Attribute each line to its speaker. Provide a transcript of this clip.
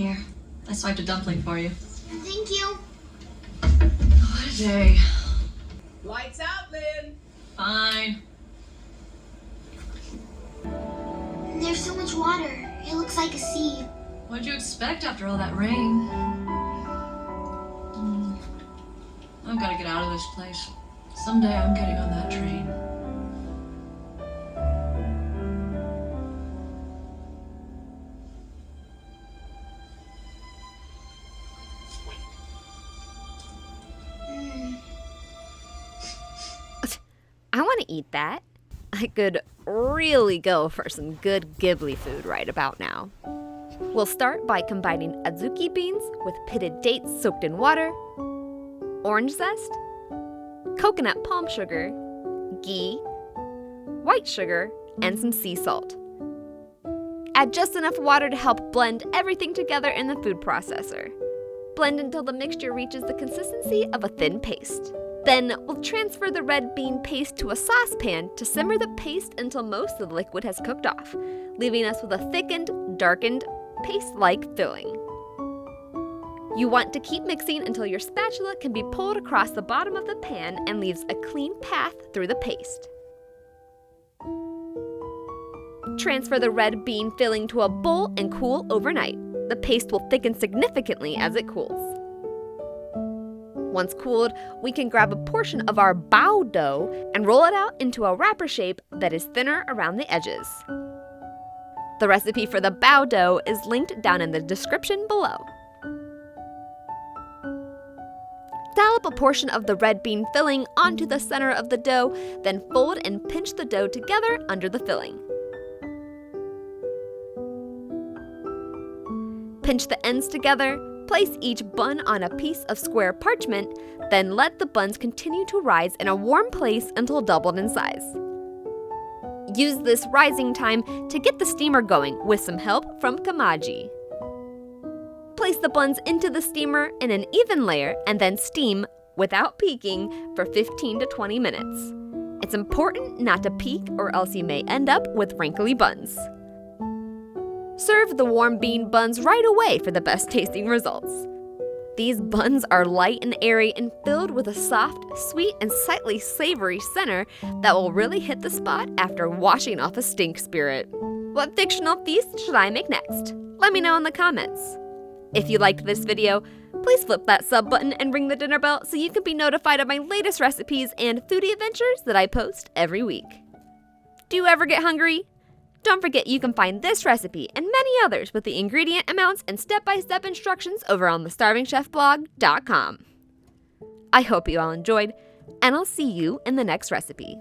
Speaker 1: Here, I swiped a dumpling for you.
Speaker 2: Thank you.
Speaker 1: What a day.
Speaker 3: Lights out, Lin.
Speaker 1: Fine.
Speaker 2: There's so much water. It looks like a sea.
Speaker 1: What'd you expect after all that rain? I've got to get out of this place. Someday I'm getting on that train.
Speaker 4: I want to eat that. I could really go for some good Ghibli food right about now. We'll start by combining adzuki beans with pitted dates soaked in water, orange zest, coconut palm sugar, ghee, white sugar, and some sea salt. Add just enough water to help blend everything together in the food processor. Blend until the mixture reaches the consistency of a thin paste. Then we'll transfer the red bean paste to a saucepan to simmer the paste until most of the liquid has cooked off, leaving us with a thickened, darkened, paste-like filling. You want to keep mixing until your spatula can be pulled across the bottom of the pan and leaves a clean path through the paste. Transfer the red bean filling to a bowl and cool overnight. The paste will thicken significantly as it cools. Once cooled, we can grab a portion of our bao dough and roll it out into a wrapper shape that is thinner around the edges. The recipe for the bao dough is linked down in the description below. Dollop a portion of the red bean filling onto the center of the dough, then fold and pinch the dough together under the filling. Pinch the ends together, place each bun on a piece of square parchment, then let the buns continue to rise in a warm place until doubled in size. Use this rising time to get the steamer going with some help from Kamaji. Place the buns into the steamer in an even layer and then steam, without peeking, for 15 to 20 minutes. It's important not to peek or else you may end up with wrinkly buns. Serve the warm bean buns right away for the best tasting results. These buns are light and airy and filled with a soft, sweet, and slightly savory center that will really hit the spot after washing off a stink spirit. What fictional feast should I make next? Let me know in the comments. If you liked this video, please flip that sub button and ring the dinner bell so you can be notified of my latest recipes and foodie adventures that I post every week. Do you ever get hungry? Don't forget you can find this recipe and many others with the ingredient amounts and step-by-step instructions over on thestarvingchefblog.com. I hope you all enjoyed, and I'll see you in the next recipe.